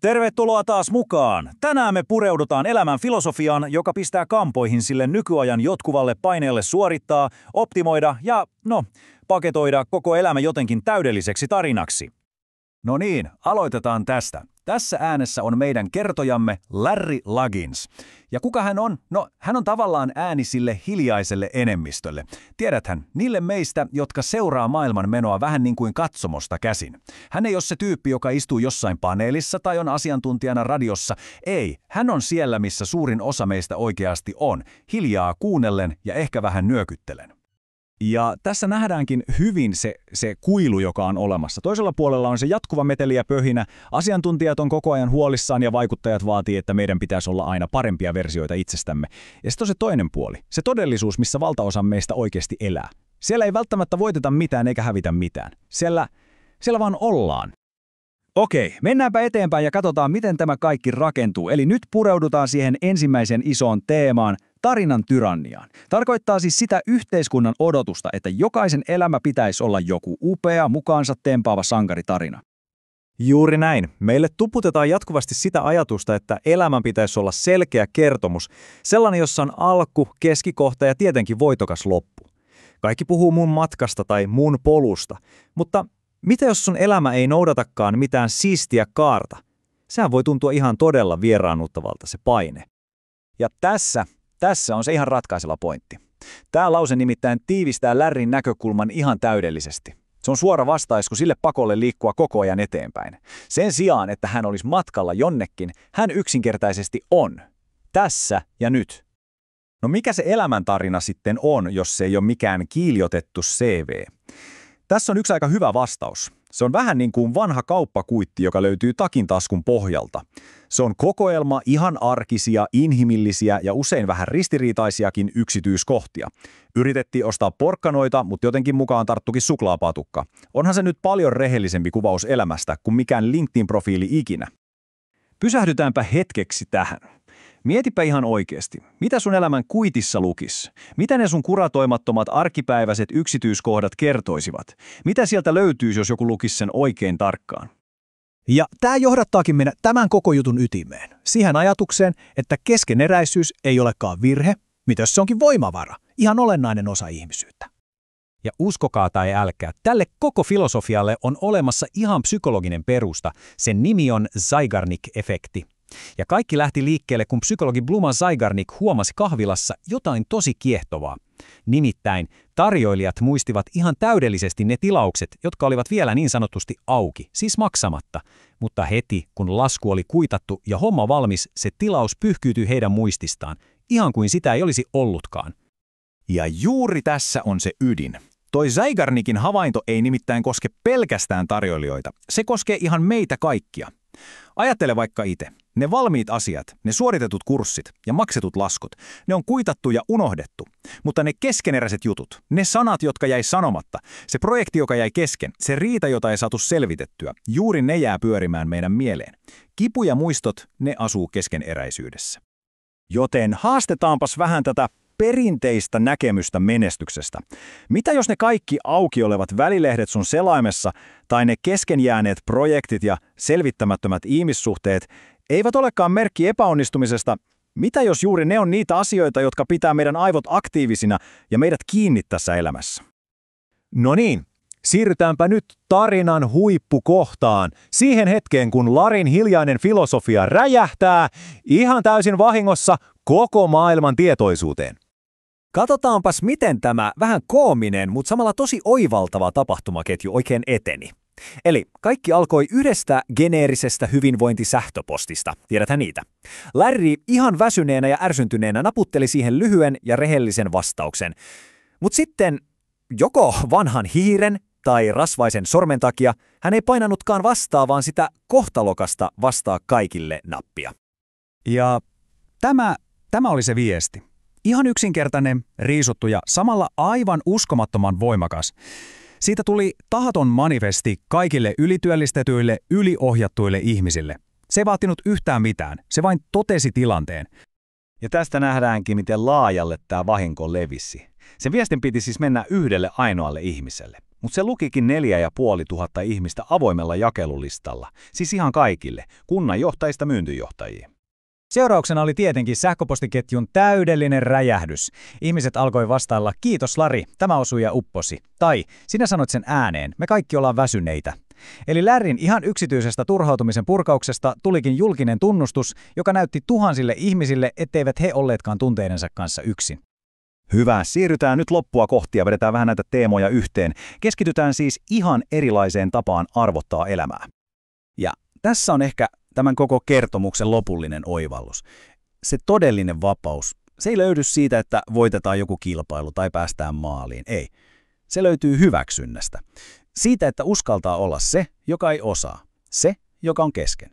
Tervetuloa taas mukaan! Tänään me pureudutaan elämän filosofiaan, joka pistää kampoihin sille nykyajan jotkuvalle paineelle suorittaa, optimoida ja, paketoida koko elämä jotenkin täydelliseksi tarinaksi. No niin, aloitetaan tästä. Tässä äänessä on meidän kertojamme Larry Luggins. Ja kuka hän on? No, hän on tavallaan ääni sille hiljaiselle enemmistölle. Tiedäthän, niille meistä, jotka seuraa maailman menoa vähän niin kuin katsomosta käsin. Hän ei ole se tyyppi, joka istuu jossain paneelissa tai on asiantuntijana radiossa. Ei, hän on siellä, missä suurin osa meistä oikeasti on, hiljaa kuunnellen ja ehkä vähän nyökyttelen. Ja tässä nähdäänkin hyvin se kuilu, joka on olemassa. Toisella puolella on se jatkuva meteli ja pöhinä. Asiantuntijat on koko ajan huolissaan ja vaikuttajat vaatii, että meidän pitäisi olla aina parempia versioita itsestämme. Ja sitten on se toinen puoli, se todellisuus, missä valtaosa meistä oikeasti elää. Siellä ei välttämättä voiteta mitään eikä hävitä mitään. Siellä vaan ollaan. Okei, mennäänpä eteenpäin ja katsotaan, miten tämä kaikki rakentuu. Eli nyt pureudutaan siihen ensimmäiseen isoon teemaan, tarinan tyranniaan. Tarkoittaa siis sitä yhteiskunnan odotusta, että jokaisen elämä pitäisi olla joku upea, mukaansa tempaava sankaritarina. Juuri näin. Meille tuputetaan jatkuvasti sitä ajatusta, että elämän pitäisi olla selkeä kertomus, sellainen, jossa on alku, keskikohta ja tietenkin voitokas loppu. Kaikki puhuu mun matkasta tai mun polusta, mutta mitä jos sun elämä ei noudatakaan mitään siistiä kaarta? Sehän voi tuntua ihan todella vieraannuttavalta se paine. Ja tässä on se ihan ratkaiseva pointti. Tämä lause nimittäin tiivistää Larryn näkökulman ihan täydellisesti. Se on suora vastaisku sille pakolle liikkua koko ajan eteenpäin. Sen sijaan, että hän olisi matkalla jonnekin, hän yksinkertaisesti on. Tässä ja nyt. No mikä se elämäntarina sitten on, jos se ei ole mikään kiiljotettu CV? Tässä on yksi aika hyvä vastaus. Se on vähän niin kuin vanha kauppakuitti, joka löytyy takintaskun pohjalta. Se on kokoelma ihan arkisia, inhimillisiä ja usein vähän ristiriitaisiakin yksityiskohtia. Yritettiin ostaa porkkanoita, mutta jotenkin mukaan tarttukin suklaapatukka. Onhan se nyt paljon rehellisempi kuvaus elämästä kuin mikään LinkedIn-profiili ikinä. Pysähdytäänpä hetkeksi tähän. Mietipä ihan oikeasti, mitä sun elämän kuitissa lukisi? Mitä ne sun kuratoimattomat arkipäiväiset yksityiskohdat kertoisivat? Mitä sieltä löytyisi, jos joku lukisi sen oikein tarkkaan? Ja tämä johdattaakin meidän tämän koko jutun ytimeen. Siihen ajatukseen, että keskeneräisyys ei olekaan virhe, mitä jos se onkin voimavara, ihan olennainen osa ihmisyyttä. Ja uskokaa tai älkää, tälle koko filosofialle on olemassa ihan psykologinen perusta. Sen nimi on Zeigarnik-efekti. Ja kaikki lähti liikkeelle, kun psykologi Bluma Zeigarnik huomasi kahvilassa jotain tosi kiehtovaa. Nimittäin tarjoilijat muistivat ihan täydellisesti ne tilaukset, jotka olivat vielä niin sanotusti auki, siis maksamatta. Mutta heti, kun lasku oli kuitattu ja homma valmis, se tilaus pyyhkyytyi heidän muististaan, ihan kuin sitä ei olisi ollutkaan. Ja juuri tässä on se ydin. Toi Zeigarnikin havainto ei nimittäin koske pelkästään tarjoilijoita, se koskee ihan meitä kaikkia. Ajattele vaikka itse. Ne valmiit asiat, ne suoritetut kurssit ja maksetut laskut, ne on kuitattu ja unohdettu. Mutta ne keskeneräiset jutut, ne sanat, jotka jäi sanomatta, se projekti, joka jäi kesken, se riita, jota ei saatu selvitettyä, juuri ne jää pyörimään meidän mieleen. Kipu ja muistot, ne asuu keskeneräisyydessä. Joten haastetaanpas vähän tätä perinteistä näkemystä menestyksestä. Mitä jos ne kaikki auki olevat välilehdet sun selaimessa tai ne keskenjääneet projektit ja selvittämättömät ihmissuhteet eivät olekaan merkki epäonnistumisesta? Mitä jos juuri ne on niitä asioita, jotka pitää meidän aivot aktiivisina ja meidät kiinni tässä elämässä? No niin, siirrytäänpä nyt tarinan huippukohtaan. Siihen hetkeen, kun Larryn hiljainen filosofia räjähtää ihan täysin vahingossa koko maailman tietoisuuteen. Katsotaanpas, miten tämä vähän koominen, mutta samalla tosi oivaltava tapahtumaketju oikein eteni. Eli kaikki alkoi yhdestä geneerisestä hyvinvointisähköpostista, tiedäthän niitä. Larry ihan väsyneenä ja ärsyntyneenä naputteli siihen lyhyen ja rehellisen vastauksen. Mutta sitten joko vanhan hiiren tai rasvaisen sormen takia hän ei painanutkaan vastaa, vaan sitä kohtalokasta vastaa kaikille nappia. Ja tämä oli se viesti. Ihan yksinkertainen, riisuttu ja samalla aivan uskomattoman voimakas. Siitä tuli tahaton manifesti kaikille ylityöllistetyille, yliohjattuille ihmisille. Se ei vaatinut yhtään mitään, se vain totesi tilanteen. Ja tästä nähdäänkin, miten laajalle tämä vahinko levisi. Sen viestin piti siis mennä yhdelle ainoalle ihmiselle. Mutta se lukikin 4500 ihmistä avoimella jakelulistalla, siis ihan kaikille, kunnanjohtajista myyntijohtajiin. Seurauksena oli tietenkin sähköpostiketjun täydellinen räjähdys. Ihmiset alkoi vastailla, kiitos Lari, tämä osui ja upposi. Tai, sinä sanoit sen ääneen, me kaikki ollaan väsyneitä. Eli Larryn ihan yksityisestä turhautumisen purkauksesta tulikin julkinen tunnustus, joka näytti tuhansille ihmisille, etteivät he olleetkaan tunteidensa kanssa yksin. Hyvä, siirrytään nyt loppua kohti ja vedetään vähän näitä teemoja yhteen. Keskitytään siis ihan erilaiseen tapaan arvottaa elämää. Ja tässä on ehkä tämän koko kertomuksen lopullinen oivallus. Se todellinen vapaus, se ei löydy siitä, että voitetaan joku kilpailu tai päästään maaliin. Ei. Se löytyy hyväksynnästä. Siitä, että uskaltaa olla se, joka ei osaa. Se, joka on kesken.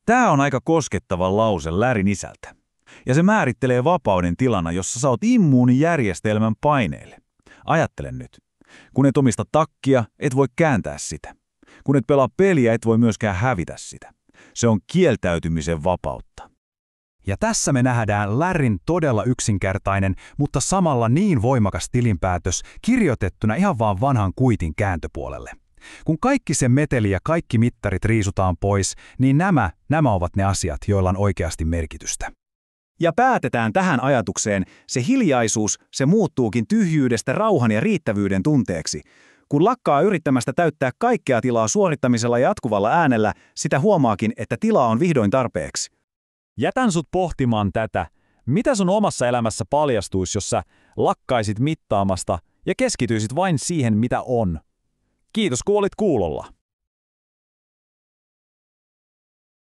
Tämä on aika koskettava lause Larryn isältä. Ja se määrittelee vapauden tilana, jossa sä oot immuuni järjestelmän paineille. Ajattele nyt. Kun et omista takkia, et voi kääntää sitä. Kun et pelaa peliä, et voi myöskään hävitä sitä. Se on kieltäytymisen vapautta. Ja tässä me nähdään Larryn todella yksinkertainen, mutta samalla niin voimakas tilinpäätös kirjoitettuna ihan vaan vanhan kuitin kääntöpuolelle. Kun kaikki se meteli ja kaikki mittarit riisutaan pois, niin nämä ovat ne asiat, joilla on oikeasti merkitystä. Ja päätetään tähän ajatukseen, se hiljaisuus, se muuttuukin tyhjyydestä rauhan ja riittävyyden tunteeksi. Kun lakkaa yrittämästä täyttää kaikkea tilaa suorittamisella ja jatkuvalla äänellä, sitä huomaakin, että tilaa on vihdoin tarpeeksi. Jätän sut pohtimaan tätä. Mitä sun omassa elämässä paljastuisi, jos sä lakkaisit mittaamasta ja keskityisit vain siihen, mitä on? Kiitos, kun olit kuulolla.